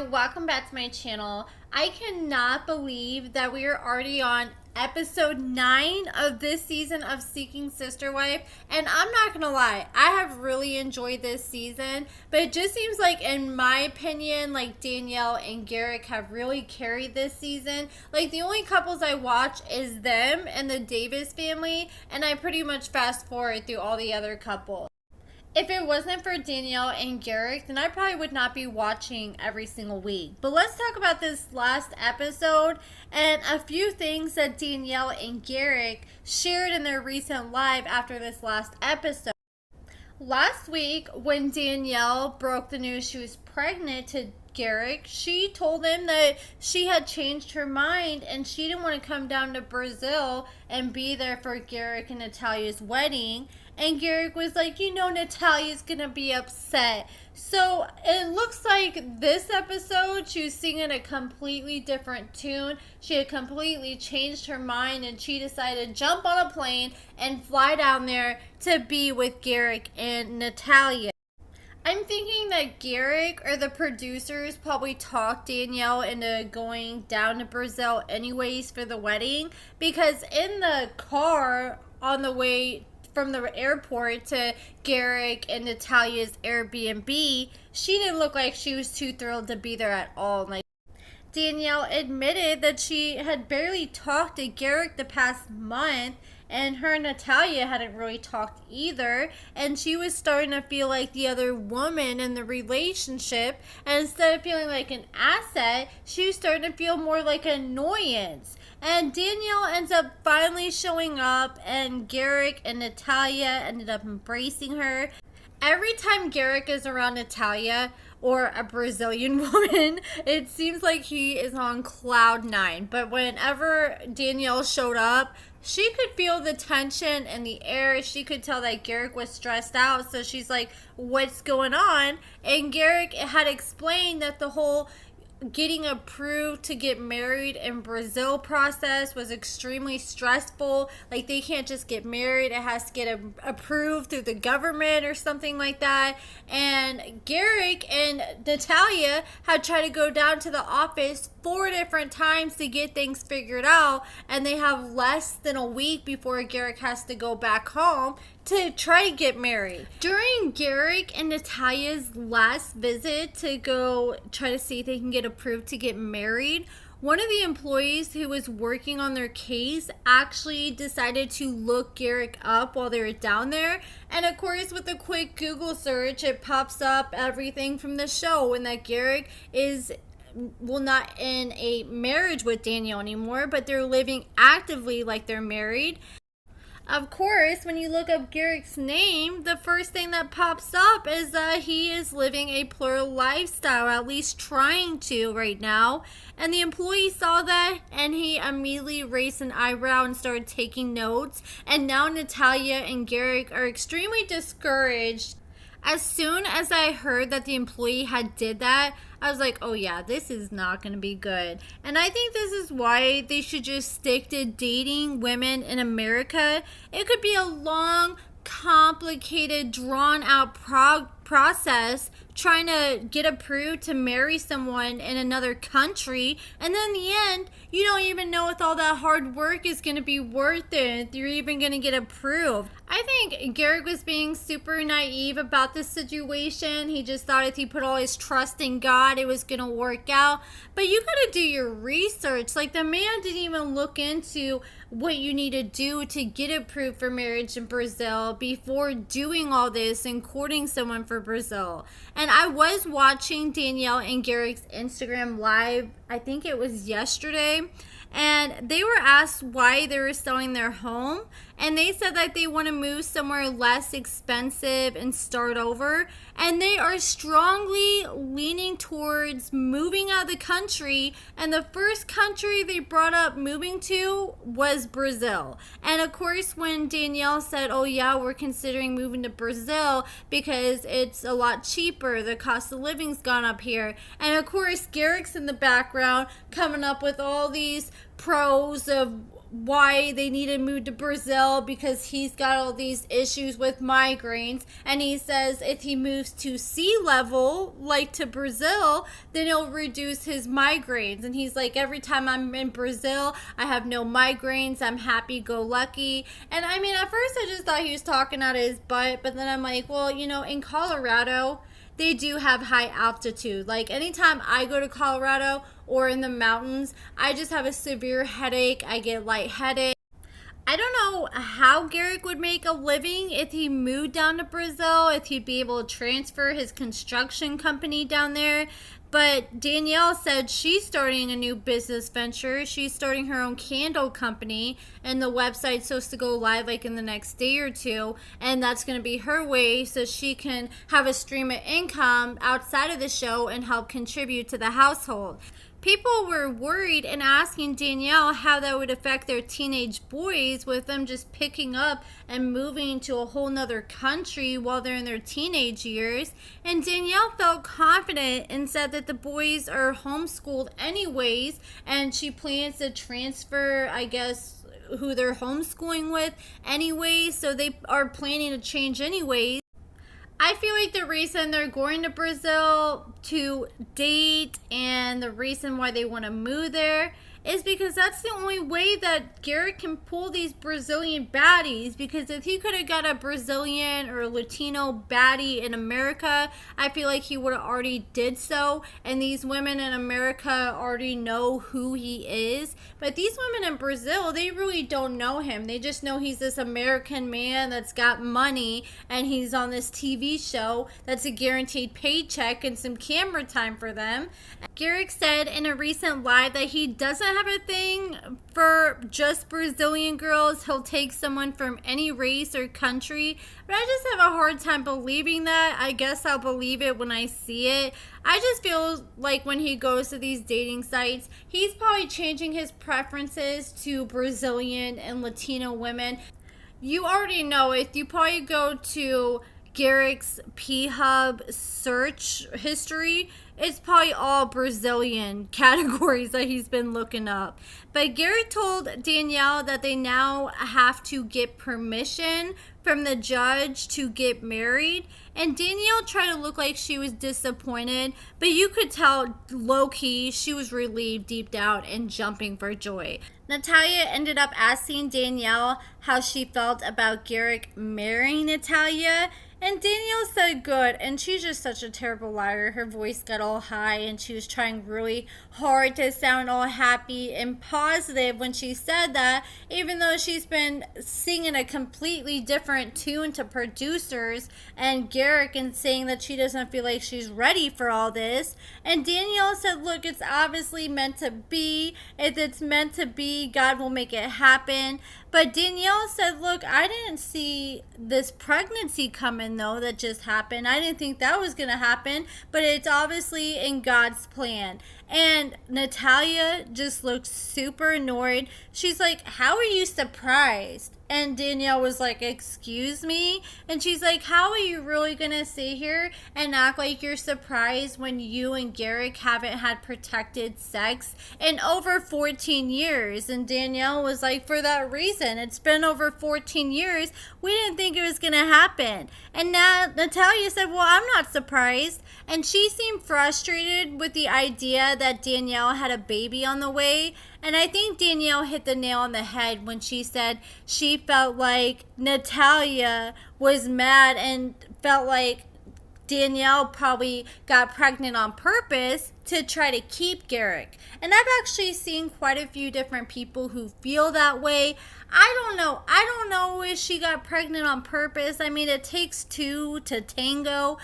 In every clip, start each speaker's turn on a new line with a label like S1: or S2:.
S1: and welcome back to my channel. I cannot believe that we are already on episode 9 of this season of Seeking Sister Wife, and I'm not gonna lie, I have really enjoyed this season, but it just seems like, in my opinion, like Danielle and Garrick have really carried this season. Like, the only couples I watch is them and the Davis family, and I pretty much fast forward through all the other couples. If it wasn't for Danielle and Garrick, then I probably would not be watching every single week. But let's talk about this last episode and a few things that Danielle and Garrick shared in their recent live after this last episode. Last week, when Danielle broke the news she was pregnant to Garrick, she told him that she had changed her mind and she didn't want to come down to Brazil and be there for Garrick and Natalia's wedding. And Garrick was like, you know, Natalia's gonna be upset. So it looks like this episode she was singing a completely different tune. She had completely changed her mind and she decided to jump on a plane and fly down there to be with Garrick and Nathalia. I'm thinking that Garrick or the producers probably talked Danielle into going down to Brazil anyways for the wedding, because in the car on the way from the airport to Garrick and Natalia's Airbnb, she didn't look like she was too thrilled to be there at all. Like, Danielle admitted that she had barely talked to Garrick the past month, and her and Nathalia hadn't really talked either, and she was starting to feel like the other woman in the relationship, and instead of feeling like an asset, she was starting to feel more like an annoyance. And Danielle ends up finally showing up, and Garrick and Nathalia ended up embracing her. Every time Garrick is around Nathalia or a Brazilian woman, it seems like he is on cloud 9. But whenever Danielle showed up, she could feel the tension in the air. She could tell that Garrick was stressed out. So she's like, what's going on? And Garrick had explained that the whole getting approved to get married in Brazil process was extremely stressful. Like, they can't just get married, it has to get approved through the government or something like that. And Garrick and Nathalia had tried to go down to the office 4 different times to get things figured out, and they have less than a week before Garrick has to go back home to try to get married. During Garrick and Natalia's last visit to go try to see if they can get approved to get married, one of the employees who was working on their case actually decided to look Garrick up while they were down there. And of course, with a quick Google search, it pops up everything from the show, and that Garrick is not in a marriage with Danielle anymore, but they're living actively like they're married. Of course, when you look up Garrick's name, the first thing that pops up is that he is living a plural lifestyle, at least trying to right now. And the employee saw that, and he immediately raised an eyebrow and started taking notes. And now Nathalia and Garrick are extremely discouraged. As soon as I heard that the employee had did that, I was like, oh yeah, this is not going to be good. And I think this is why they should just stick to dating women in America. It could be a long, complicated, drawn out process trying to get approved to marry someone in another country, and then in the end you don't even know if all that hard work is going to be worth it, if you're even going to get approved. I think Garrick was being super naive about this situation. He just thought if he put all his trust in God, it was going to work out. But you got to do your research. Like, the man didn't even look into what you need to do to get approved for marriage in Brazil before doing all this and courting someone for Brazil. And I was watching Danielle and Garrick's Instagram live, I think it was yesterday, and they were asked why they were selling their home, and they said that they want to move somewhere less expensive and start over, and they are strongly leaning towards moving out of the country, and the first country they brought up moving to was Brazil. And of course, when Danielle said, oh yeah, we're considering moving to Brazil because it's a lot cheaper, the cost of living's gone up here, and of course Garrick's in the background coming up with all these pros of why they need to move to Brazil because he's got all these issues with migraines. And he says if he moves to sea level, like to Brazil, then it'll reduce his migraines. And he's like, every time I'm in Brazil, I have no migraines. I'm happy-go-lucky. And I mean, at first I just thought he was talking out of his butt. But then I'm like, well, you know, in Colorado, they do have high altitude. Like anytime I go to Colorado or in the mountains, I just have a severe headache. I get lightheaded. I don't know how Garrick would make a living if he moved down to Brazil, if he'd be able to transfer his construction company down there. But Danielle said she's starting a new business venture. She's starting her own candle company, and the website's supposed to go live like in the next day or two. And that's going to be her way so she can have a stream of income outside of the show and help contribute to the household. People were worried and asking Danielle how that would affect their teenage boys with them just picking up and moving to a whole nother country while they're in their teenage years. And Danielle felt confident and said that the boys are homeschooled anyways, and she plans to transfer, I guess, who they're homeschooling with anyway, so they are planning to change anyways. I feel like the reason they're going to Brazil to date and the reason why they want to move there is because that's the only way that Garrick can pull these Brazilian baddies. Because if he could have got a Brazilian or a Latino baddie in America, I feel like he would have already did so. And these women in America already know who he is. But these women in Brazil, they really don't know him. They just know he's this American man that's got money and he's on this TV show that's a guaranteed paycheck and some camera time for them. Garrick said in a recent live that he doesn't have a thing for just Brazilian girls. He'll take someone from any race or country. But I just have a hard time believing that. I guess I'll believe it when I see it. I just feel like when he goes to these dating sites, he's probably changing his preferences to Brazilian and Latino women. You already know if you probably go to Garrick's P-Hub search history, it's probably all Brazilian categories that he's been looking up. But Garrick told Danielle that they now have to get permission from the judge to get married. And Danielle tried to look like she was disappointed, but you could tell low-key she was relieved deep down and jumping for joy. Nathalia ended up asking Danielle how she felt about Garrick marrying Nathalia. And Danielle said good, and she's just such a terrible liar. Her voice got all high, and she was trying really hard to sound all happy and positive when she said that, even though she's been singing a completely different tune to producers and Garrick and saying that she doesn't feel like she's ready for all this. And Danielle said, look, it's obviously meant to be. If it's meant to be, God will make it happen. But Danielle said, look, I didn't see this pregnancy coming, though, that just happened. I didn't think that was going to happen, but it's obviously in God's plan. And Nathalia just looked super annoyed. She's like, how are you surprised? And Danielle was like, excuse me? And she's like, how are you really going to sit here and act like you're surprised when you and Garrick haven't had protected sex in over 14 years? And Danielle was like, for that reason. It's been over 14 years. We didn't think it was going to happen. And now Nathalia said, well, I'm not surprised. And she seemed frustrated with the idea that Danielle had a baby on the way. And I think Danielle hit the nail on the head when she said she felt like Nathalia was mad and felt like Danielle probably got pregnant on purpose to try to keep Garrick. And I've actually seen quite a few different people who feel that way. I don't know. I don't know if she got pregnant on purpose. I mean, it takes two to tango.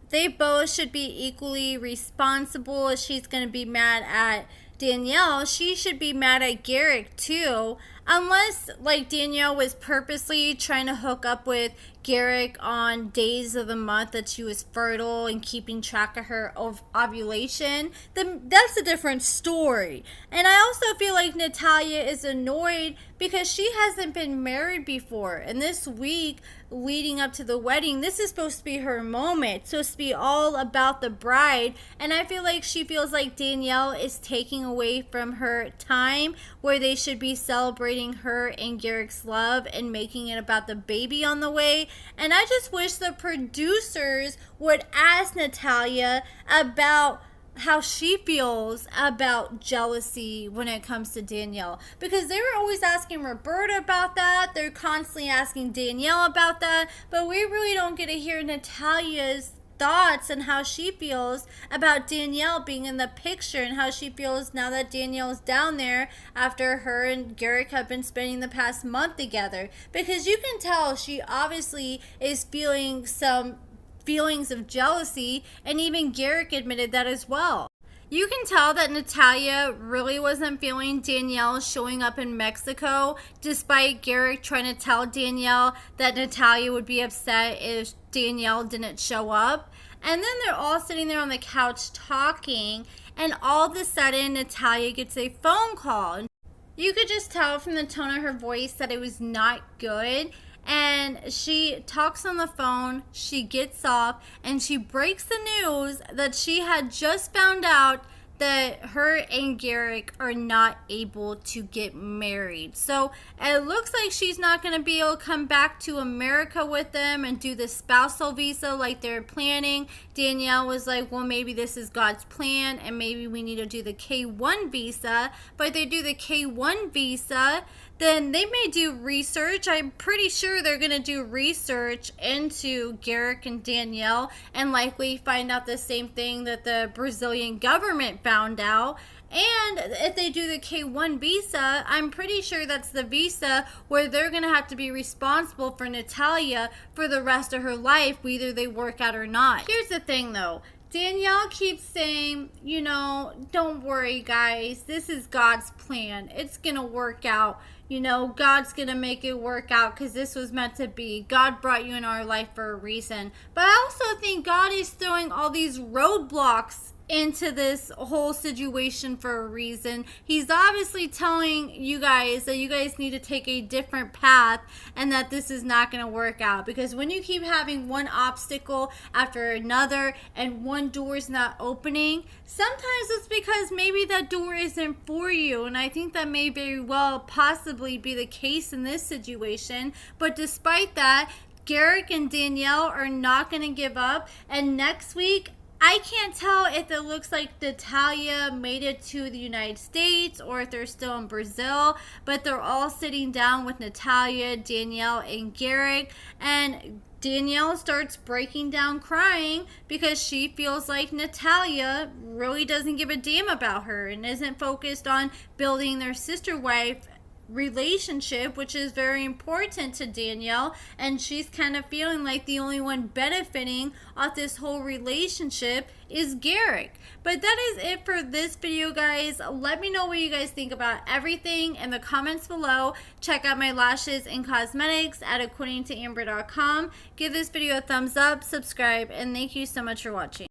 S1: They both should be equally responsible. If she's going to be mad at Danielle, she should be mad at Garrick too, unless like Danielle was purposely trying to hook up with Garrick on days of the month that she was fertile and keeping track of her ovulation. Then that's a different story. And I also feel like Nathalia is annoyed because she hasn't been married before. And this week leading up to the wedding, this is supposed to be her moment. It's supposed to be all about the bride. And I feel like she feels like Danielle is taking away from her time where they should be celebrating her and Garrick's love and making it about the baby on the way. And I just wish the producers would ask Nathalia about how she feels about jealousy when it comes to Danielle, because they were always asking Roberta about that. They're constantly asking Danielle about that, but we really don't get to hear Natalia's thoughts and how she feels about Danielle being in the picture, and how she feels now that Danielle's down there after her and Garrick have been spending the past month together, because you can tell she obviously is feeling some feelings of jealousy, and even Garrick admitted that as well. You can tell that Nathalia really wasn't feeling Danielle showing up in Mexico, despite Garrick trying to tell Danielle that Nathalia would be upset if Danielle didn't show up. And then they're all sitting there on the couch talking, and all of a sudden Nathalia gets a phone call. You could just tell from the tone of her voice that it was not good. And she talks on the phone, she gets off, and she breaks the news that she had just found out that her and Garrick are not able to get married. So it looks like she's not going to be able to come back to America with them and do the spousal visa like they're planning. Danielle was like, well, maybe this is God's plan and maybe we need to do the K1 visa. But if they do the K1 visa, then they may do research. I'm pretty sure they're going to do research into Garrick and Danielle and likely find out the same thing that the Brazilian government found out. And if they do the K1 visa, I'm pretty sure that's the visa where they're going to have to be responsible for Nathalia for the rest of her life, whether they work out or not. Here's the thing though. Danielle keeps saying, you know, don't worry guys, this is God's plan. It's going to work out. You know, God's going to make it work out because this was meant to be. God brought you in our life for a reason. But I also think God is throwing all these roadblocks into this whole situation for a reason. He's obviously telling you guys that you guys need to take a different path and that this is not going to work out, because when you keep having one obstacle after another and one door is not opening, sometimes it's because maybe that door isn't for you. And I think that may very well possibly be the case in this situation. But despite that, Garrick and Danielle are not going to give up. And next week, I can't tell if it looks like Nathalia made it to the United States or if they're still in Brazil, but they're all sitting down with Nathalia, Danielle, and Garrick, and Danielle starts breaking down crying because she feels like Nathalia really doesn't give a damn about her and isn't focused on building their sister-wife relationship, which is very important to Danielle, and she's kind of feeling like the only one benefiting off this whole relationship is Garrick. But that is it for this video, guys. Let me know what you guys think about everything in the comments below. Check out my lashes and cosmetics at AccordingtoAmber.com. Give this video a thumbs up, subscribe, and thank you so much for watching.